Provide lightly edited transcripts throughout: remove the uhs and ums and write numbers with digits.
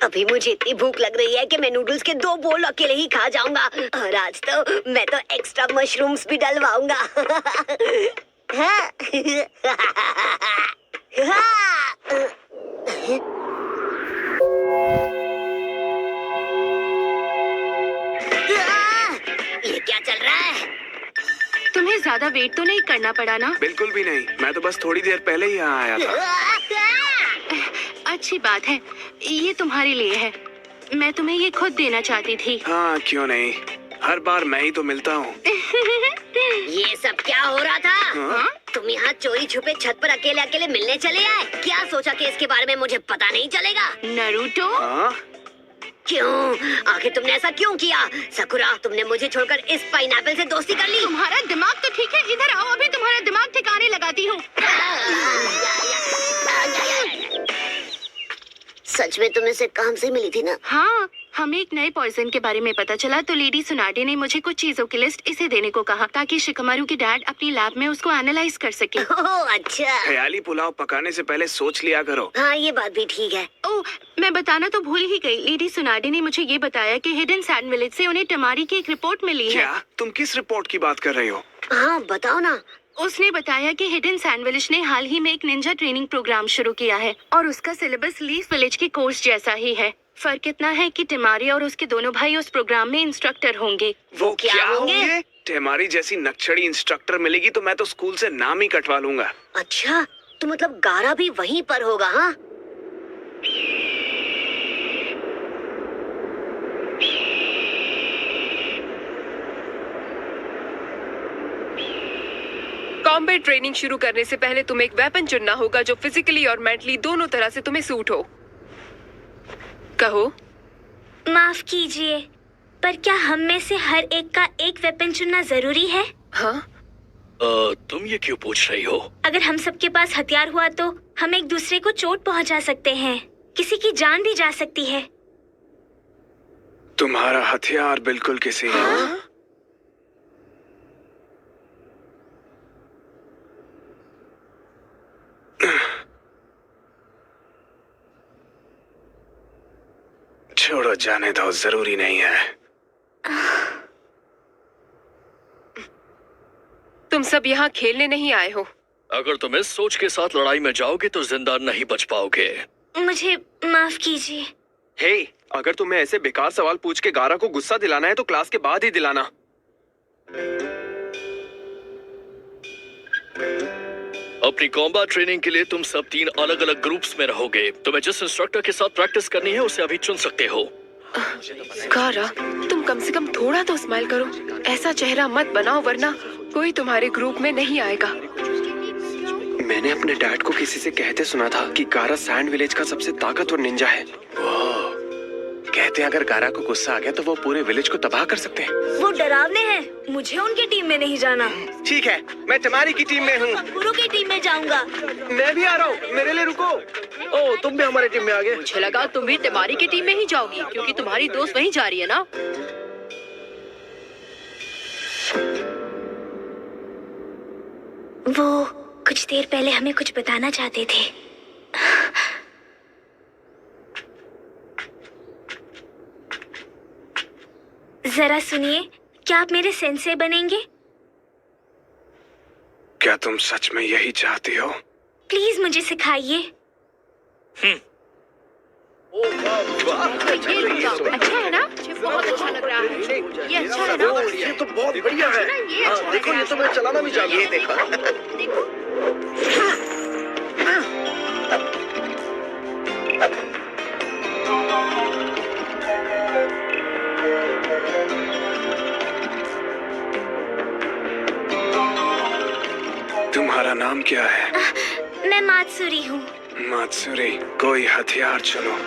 अभी मुझे इतनी भूख लग रही है कि मैं नूडल्स के 2 बोल अकेले ही खा जाऊंगा। और आज तो मैं तो एक्स्ट्रा मशरूम्स भी डलवाऊंगा। हाँ। ये क्या चल रहा है? तुम्हें ज्यादा वेट तो नहीं करना पड़ा ना? बिल्कुल भी नहीं, मैं तो बस थोड़ी देर पहले ही यहाँ आया था। अच्छी बात है, ये तुम्हारे लिए है। मैं तुम्हें ये खुद देना चाहती थी। हाँ, क्यों नहीं, हर बार मैं ही तो मिलता हूँ। ये सब क्या हो रहा था? हाँ? तुम यहाँ चोरी छुपे छत पर अकेले अकेले मिलने चले आए? क्या सोचा कि इसके बारे में मुझे पता नहीं चलेगा? नारुतो? हाँ? क्यों? आखिर तुमने ऐसा क्यों किया? सकुरा, तुमने मुझे छोड़कर इस पाइनएप्पल से दोस्ती कर ली? तुम्हारा दिमाग तो ठीक है, इधर आओ, अभी तुम्हारा दिमाग ठिकाने लगाती हूँ। सच में तुम इसे काम से मिली थी ना? हाँ, हमें एक नए पॉइजन के बारे में पता चला तो लेडी सुनाडे ने मुझे कुछ चीजों की लिस्ट इसे देने को कहा ताकि शिकमारू के डैड अपनी लैब में उसको एनालाइज कर सके। ओह अच्छा। ख्याली पुलाव पकाने से पहले सोच लिया करो। हाँ, ये बात भी ठीक है। ओह, मैं बताना तो भूल ही गई। लेडी सुनाडे ने मुझे ये बताया कि हिडन सैंड विलेज से उन्हें टमारी की एक रिपोर्ट मिली है। क्या? तुम किस रिपोर्ट की बात कर रही हो? हाँ, बताओ ना। उसने बताया कि हिडन सैंड विलेज ने हाल ही में एक निंजा ट्रेनिंग प्रोग्राम शुरू किया है और उसका सिलेबस लीफ विलेज के कोर्स जैसा ही है। फर्क इतना है कि टिमारी और उसके दोनों भाई उस प्रोग्राम में इंस्ट्रक्टर होंगे। वो क्या होंगे? टेमारी जैसी नक्शड़ी इंस्ट्रक्टर मिलेगी तो मैं तो स्कूल से नाम ही कटवा लूंगा। अच्छा, तो मतलब गारा भी वहीं पर होगा? हाँ, कॉम्बैट ट्रेनिंग शुरू करने से पहले तुम्हें एक वेपन चुनना होगा जो फिजिकली और मेंटली दोनों तरह से तुम्हें सूट हो। कहो। माफ कीजिए, पर क्या हम में से हर एक का एक वेपन चुनना जरूरी है? हाँ? तुम ये क्यों पूछ रही हो? अगर हम सबके पास हथियार हुआ तो हम एक दूसरे को चोट पहुंचा सकते हैं, किसी की जान भी जा सकती है। तुम्हारा हथियार बिल्कुल किसी छोड़ो, जाने दो, जरूरी नहीं है। तुम सब यहाँ खेलने नहीं आए हो। अगर तुम इस सोच के साथ लड़ाई में जाओगे तो जिंदा नहीं बच पाओगे। मुझे माफ कीजिए। हे, अगर तुम्हें ऐसे बेकार सवाल पूछ के गारा को गुस्सा दिलाना है तो क्लास के बाद ही दिलाना। अपनी कॉम्बैट ट्रेनिंग के लिए तुम सब 3 अलग अलग ग्रुप्स में रहोगे। तुम्हें जिस इंस्ट्रक्टर के साथ प्रैक्टिस करनी है उसे अभी चुन सकते हो। गारा, तुम कम से कम थोड़ा तो स्माइल करो। ऐसा चेहरा मत बनाओ वरना कोई तुम्हारे ग्रुप में नहीं आएगा। मैंने अपने डैड को किसी से कहते सुना था कि गारा सैंड विलेज का सबसे ताकतवर निंजा है। कहते हैं अगर गारा को गुस्सा आ गया तो वो पूरे विलेज को तबाह कर सकते हैं। वो डरावने हैं, मुझे उनकी टीम में नहीं जाना। ठीक है, मैं तुम्हारी की टीम में हूँ। गुरु की टीम में जाऊंगा। मैं भी आ रहा हूँ, मेरे लिए रुको। ओ, तुम भी हमारी टीम में आ गए। मुझे लगा तुम भी टिमारी की टीम में ही जाओगी क्योंकि तुम्हारी दोस्त वहीं जा रही है ना। वो कुछ देर पहले हमें कुछ बताना चाहते थे। जरा सुनिए, क्या आप मेरे सेंसे बनेंगे? क्या तुम सच में यही चाहती हो? प्लीज मुझे सिखाइए। अच्छा है ना? मुझे बहुत अच्छा लग रहा है। ये अच्छा है ना? ये तो बहुत बढ़िया है। देखो, ये तो मैं चलाना भी जानता हूँ। ये देखो। तुम्हारा नाम क्या है? मैं मात्सुरी हूँ। मात्सुरी, कोई हथियार चुनो।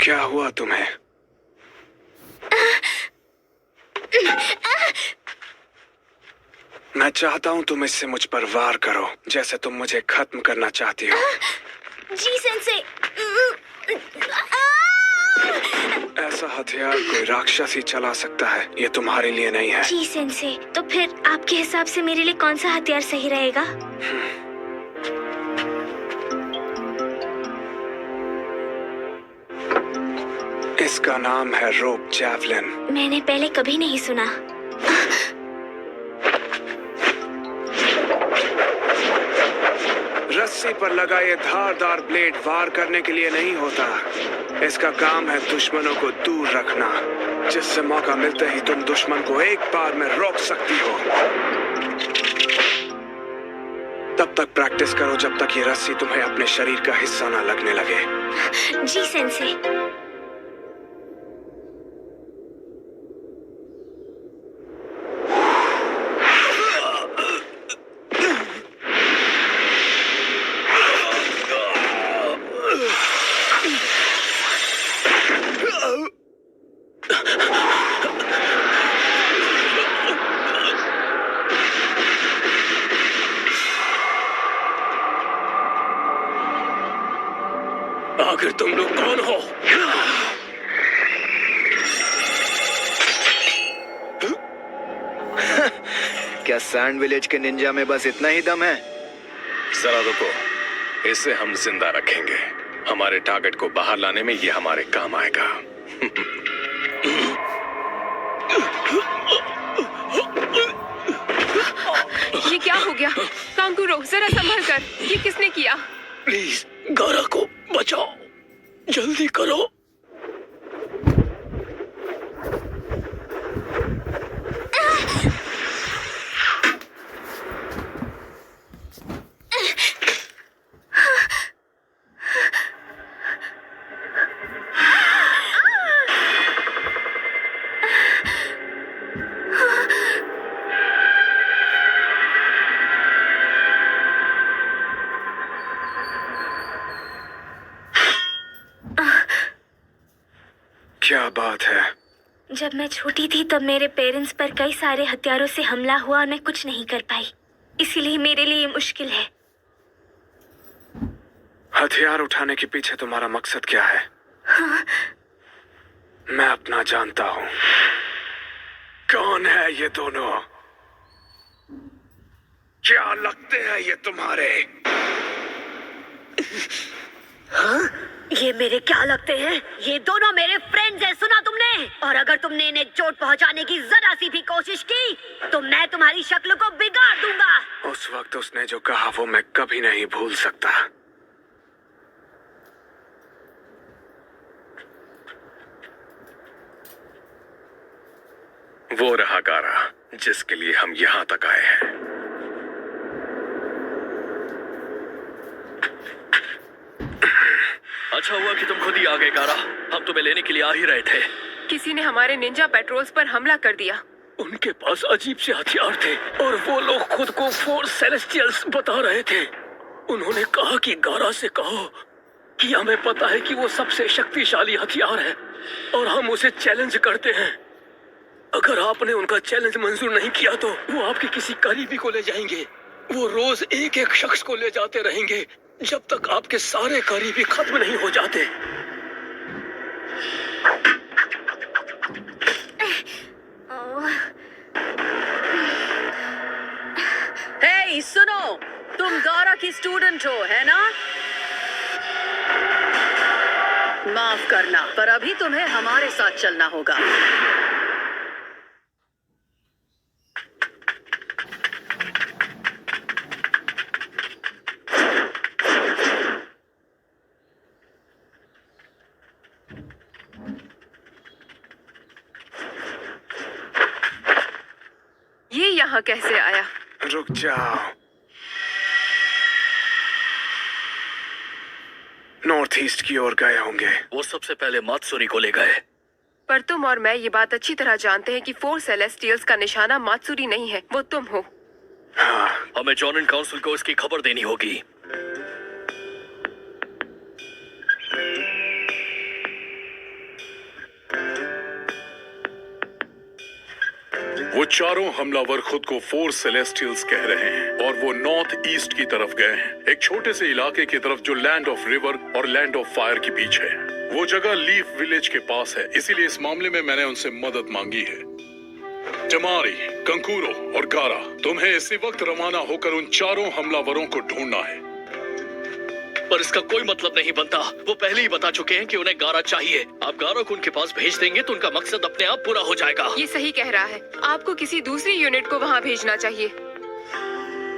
क्या हुआ तुम्हें? मैं चाहता हूँ तुम इससे मुझ पर वार करो, जैसे तुम मुझे खत्म करना चाहती हो। जी सेंसे। ऐसा हथियार कोई राक्षस ही चला सकता है, ये तुम्हारे लिए नहीं है। जी सेंसे, तो फिर आपके हिसाब से मेरे लिए कौन सा हथियार सही रहेगा? इसका नाम है रोप जैवलिन। मैंने पहले कभी नहीं सुना। रस्सी पर लगा ये धारदार ब्लेड वार करने के लिए नहीं होता। इसका काम है दुश्मनों को दूर रखना, जिससे मौका मिलते ही तुम दुश्मन को एक बार में रोक सकती हो। तब तक प्रैक्टिस करो जब तक ये रस्सी तुम्हें अपने शरीर का हिस्सा ना लगने लगे। जी सेंसे। आखिर तुम लोग कौन हो? क्या सैंड विलेज के निंजा में बस इतना ही दम है? जरा रुको, इसे हम जिंदा रखेंगे। हमारे टारगेट को बाहर लाने में ये हमारे काम आएगा। ये क्या हो गया? कांकुरो, जरा संभल कर। ये किसने किया? प्लीज गारा को बचाओ, जल्दी करो। क्या बात है? जब मैं छोटी थी तब मेरे पेरेंट्स पर कई सारे हथियारों से हमला हुआ और मैं कुछ नहीं कर पाई। इसीलिए मेरे लिए ये मुश्किल है। हथियार उठाने के पीछे तुम्हारा मकसद क्या है? हाँ। मैं अपना जानता हूँ। कौन है ये दोनों? क्या लगते हैं ये तुम्हारे? हाँ? ये मेरे क्या लगते हैं? ये दोनों मेरे फ्रेंड्स हैं, सुना तुमने? और अगर तुमने इन्हें चोट पहुंचाने की जरा सी भी कोशिश की तो मैं तुम्हारी शक्ल को बिगाड़ दूंगा। उस वक्त उसने जो कहा वो मैं कभी नहीं भूल सकता। वो रहा गारा जिसके लिए हम यहाँ तक आए हैं। अच्छा हुआ कि तुम खुद ही आ गए गारा, हम तुम्हें लेने के लिए आ ही रहे थे। किसी ने हमारे निंजा पेट्रोल्स पर हमला कर दिया। उनके पास अजीब से हथियार थे और वो लोग खुद को फोर्स सेलेस्टियल्स बता रहे थे। उन्होंने कहा कि गारा से कहो कि हमें पता है कि वो सबसे शक्तिशाली हथियार है और हम उसे चैलेंज करते हैं। अगर आपने उनका चैलेंज मंजूर नहीं किया तो वो आपके किसी करीबी को ले जाएंगे। वो रोज एक एक शख्स को ले जाते रहेंगे जब तक आपके सारे करीबी खत्म नहीं हो जाते। हे सुनो, तुम गारा की स्टूडेंट हो, है ना? माफ करना, पर अभी तुम्हें हमारे साथ चलना होगा। ये यहाँ कैसे आया? रुक जाओ। नॉर्थ ईस्ट की ओर गए होंगे। वो सबसे पहले मात्सुरी को ले गए। पर तुम और मैं ये बात अच्छी तरह जानते हैं कि फोर सेलेस्टियल्स का निशाना मात्सुरी नहीं है, वो तुम हो। हाँ, हमें जॉन काउंसिल को इसकी खबर देनी होगी। वो चारों हमलावर खुद को फोर सेलेस्टियल्स कह रहे हैं और वो नॉर्थ ईस्ट की तरफ गए हैं, एक छोटे से इलाके की तरफ जो लैंड ऑफ रिवर और लैंड ऑफ फायर के बीच है। वो जगह लीफ विलेज के पास है, इसीलिए इस मामले में मैंने उनसे मदद मांगी है। टिमारी, कंकूरो और गारा, तुम्हें इसी वक्त रवाना होकर उन चारों हमलावरों को ढूंढना है। पर इसका कोई मतलब नहीं बनता। वो पहले ही बता चुके हैं कि उन्हें गारा चाहिए। आप गारा को उनके पास भेज देंगे तो उनका मकसद अपने आप पूरा हो जाएगा। ये सही कह रहा है। आपको किसी दूसरी यूनिट को वहाँ भेजना चाहिए।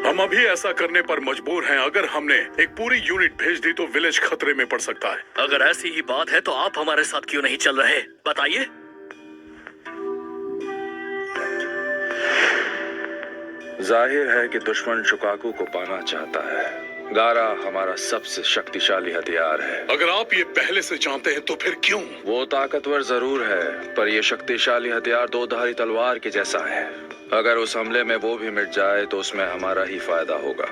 हम अभी ऐसा करने पर मजबूर हैं। अगर हमने एक पूरी यूनिट भेज दी तो विलेज खतरे में पड़ सकता है। अगर ऐसी ही बात है तो आप हमारे साथ क्यों नहीं चल रहे, बताइए। जाहिर है कि दुश्मन शुकाकू को पाना चाहता है। गारा हमारा सबसे शक्तिशाली हथियार है। अगर आप ये पहले से जानते हैं तो फिर क्यों? वो ताकतवर जरूर है, पर ये शक्तिशाली हथियार दो धारी तलवार के जैसा है। अगर उस हमले में वो भी मिट जाए तो उसमें हमारा ही फायदा होगा।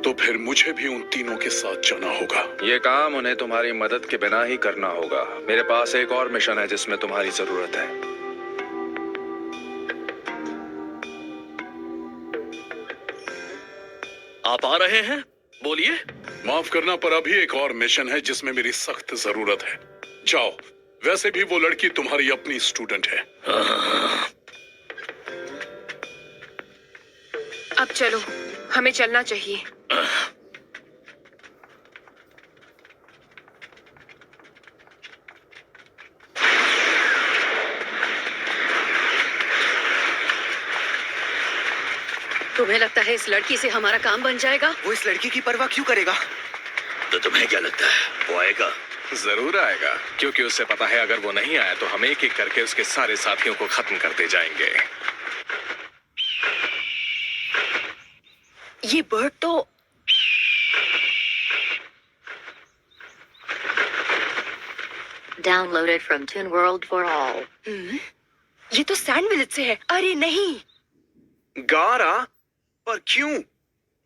तो फिर मुझे भी उन तीनों के साथ जाना होगा। ये काम उन्हें तुम्हारी मदद के बिना ही करना होगा। मेरे पास एक और मिशन है जिसमें तुम्हारी जरूरत है। आप आ रहे हैं? बोलिए। माफ करना, पर अभी एक और मिशन है जिसमें मेरी सख्त जरूरत है। जाओ, वैसे भी वो लड़की तुम्हारी अपनी स्टूडेंट है। अब चलो, हमें चलना चाहिए। तुम्हें लगता है इस लड़की से हमारा काम बन जाएगा? वो इस लड़की की परवाह क्यों करेगा? तो तुम्हें क्या लगता है वो आएगा? जरूर आएगा, क्योंकि उसे पता है अगर वो नहीं आया तो हम एक एक करके उसके सारे साथियों को खत्म करते जाएंगे। ये बर्ड तो Downloaded from Toon World for all. ये तो सैंड विलेज से है। अरे नहीं, गारा? पर क्यों?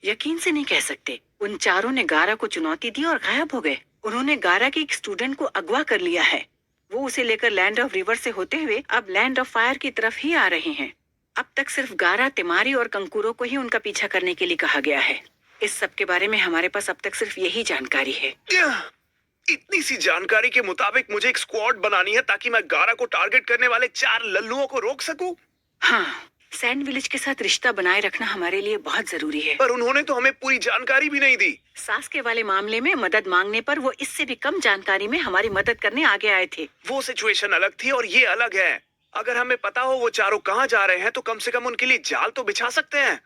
यकीन से नहीं कह सकते। उन चारों ने गारा को चुनौती दी और गायब हो गए। उन्होंने गारा के एक स्टूडेंट को अगवा कर लिया है। वो उसे लेकर लैंड ऑफ रिवर से होते हुए अब लैंड ऑफ फायर की तरफ ही आ रहे हैं। अब तक सिर्फ गारा, तिमारी और कंकूरो को ही उनका पीछा करने के लिए कहा गया है। इस सब के बारे में हमारे पास अब तक सिर्फ यही जानकारी है। इतनी सी जानकारी के मुताबिक मुझे एक स्क्वाड बनानी है ताकि मैं गारा को टारगेट करने वाले 4 लल्लुओं को रोक सकूं। हाँ, सैंड विलेज के साथ रिश्ता बनाए रखना हमारे लिए बहुत जरूरी है। पर उन्होंने तो हमें पूरी जानकारी भी नहीं दी। सास्के वाले मामले में मदद मांगने पर वो इससे भी कम जानकारी में हमारी मदद करने आगे आए थे। वो सिचुएशन अलग थी और ये अलग है। अगर हमें पता हो वो चारों कहाँ जा रहे हैं तो कम से कम उनके लिए जाल तो बिछा सकते हैं।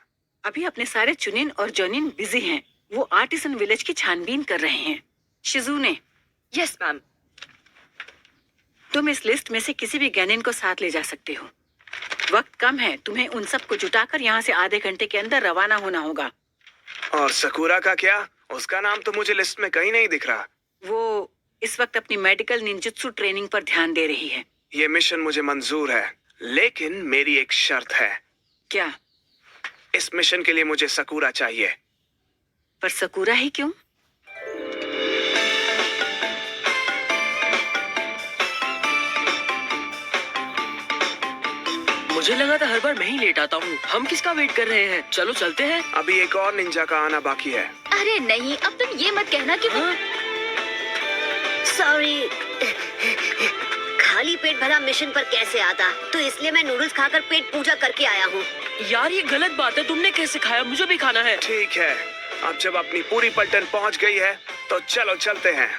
अभी अपने सारे चुनिन और जोनिन बिजी हैं। वो आर्टिसन विलेज की छानबीन कर रहे हैं। शिजुने, यस मैम। तुम इस लिस्ट में से किसी भी गैनिन को साथ ले जा सकते हो। वक्त कम है, तुम्हें उन सबको जुटाकर यहाँ से आधे घंटे के अंदर रवाना होना होगा। और सकूरा का क्या? उसका नाम तो मुझे लिस्ट में कहीं नहीं दिख रहा। वो इस वक्त अपनी मेडिकल निंजुत्सु ट्रेनिंग पर ध्यान दे रही है। ये मिशन मुझे मंजूर है, लेकिन मेरी एक शर्त है। क्या? इस मिशन के लिए मुझे सकूरा चाहिए। पर सकूरा ही क्यों? मुझे लगा था हर बार मैं ही लेट आता हूँ। हम किसका वेट कर रहे हैं? चलो चलते हैं। अभी एक और निंजा का आना बाकी है। अरे नहीं, अब तुम ये मत कहना कि वो सॉरी। खाली पेट भला मिशन पर कैसे आता? तो इसलिए मैं नूडल्स खाकर पेट पूजा करके आया हूँ। यार ये गलत बात है। तुमने कैसे खाया? मुझे भी खाना है। ठीक है, अब जब अपनी पूरी पलटन पहुँच गई है तो चलो चलते हैं।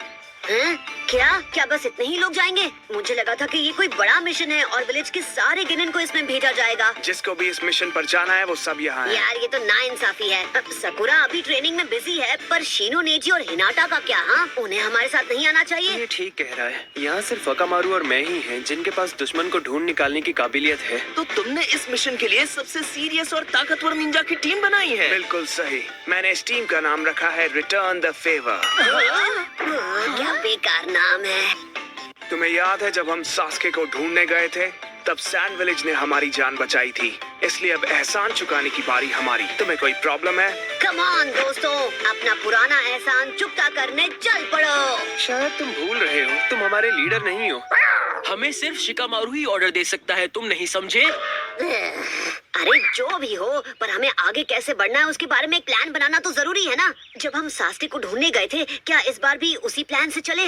हैं? क्या बस इतने ही लोग जाएंगे? मुझे लगा था कि ये कोई बड़ा मिशन है और विलेज के सारे गिनन को इसमें भेजा जाएगा। जिसको भी इस मिशन पर जाना है वो सब यहाँ है। यार ये तो नाइंसाफी है। अब सकुरा अभी ट्रेनिंग में बिजी है, पर शीनो, नेजी और हिनाटा का क्या? हाँ, उन्हें हमारे साथ नहीं आना चाहिए। ये ठीक कह रहा है। यहाँ सिर्फ अकामारू और मैं ही हैं जिनके पास दुश्मन को ढूंढ निकालने की काबिलियत है। तो तुमने इस मिशन के लिए सबसे सीरियस और ताकतवर निंजा की टीम बनाई है। बिल्कुल सही। मैंने इस टीम का नाम रखा है रिटर्न द फेवर। क्या बेकार नाम है। तुम्हें याद है जब हम सास्के को ढूंढने गए थे तब सैंड विलेज ने हमारी जान बचाई थी, इसलिए अब एहसान चुकाने की बारी हमारी। तुम्हें कोई प्रॉब्लम है? कम ऑन दोस्तों, अपना पुराना एहसान चुकता करने चल पड़ो। शायद तुम भूल रहे हो, तुम हमारे लीडर नहीं हो। हमें सिर्फ शिकामारू ही ऑर्डर दे सकता है, तुम नहीं समझे? अरे जो भी हो, पर हमें आगे कैसे बढ़ना है उसके बारे में एक प्लान बनाना तो जरूरी है ना। जब हम सास्के को ढूंढने गए थे, क्या इस बार भी उसी प्लान से चले?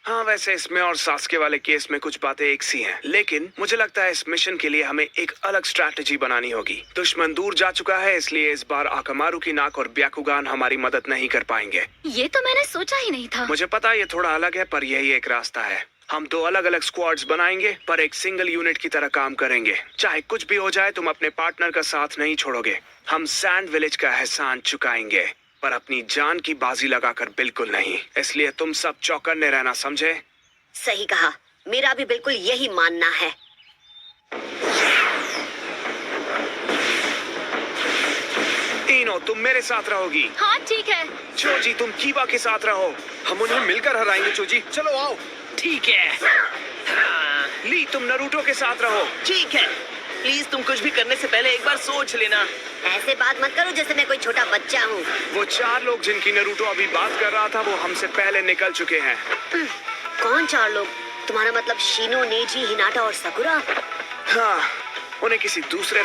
हाँ, वैसे इसमें और सास्के वाले केस में कुछ बातें एक सी हैं, लेकिन मुझे लगता है इस मिशन के लिए हमें एक अलग स्ट्रैटेजी बनानी होगी। दुश्मन दूर जा चुका है, इसलिए इस बार आकामारू की नाक और ब्याकुगान हमारी मदद नहीं कर पाएंगे। ये तो मैंने सोचा ही नहीं था। मुझे पता ये थोड़ा अलग है, पर यही एक रास्ता है। हम 2 अलग अलग स्क्वाड्स बनाएंगे, पर एक सिंगल यूनिट की तरह काम करेंगे। चाहे कुछ भी हो जाए, तुम अपने पार्टनर का साथ नहीं छोड़ोगे। हम सैंड विलेज का एहसान चुकाएंगे, पर अपनी जान की बाजी लगाकर बिल्कुल नहीं। इसलिए तुम सब चौकन्ने रहना, समझे? सही कहा, मेरा भी बिल्कुल यही मानना है। इनो, तुम मेरे साथ रहोगी। हाँ ठीक है। चोजी, तुम कीवा के साथ रहो। हम उन्हें मिलकर हराएंगे चोजी, चलो आओ। ठीक है। ली, तुम नरूटो के साथ रहो। ठीक है, प्लीज तुम कुछ भी करने से पहले एक बार सोच लेना। ऐसे बात मत करो जैसे मैं कोई छोटा बच्चा हूँ। वो 4 लोग जिनकी नरूटो अभी बात कर रहा था, वो हमसे पहले निकल चुके हैं। कौन 4 लोग? तुम्हारा मतलब शिनो, नेजी, हिनाटा और सकुरा? हाँ, उन्हें किसी दूसरे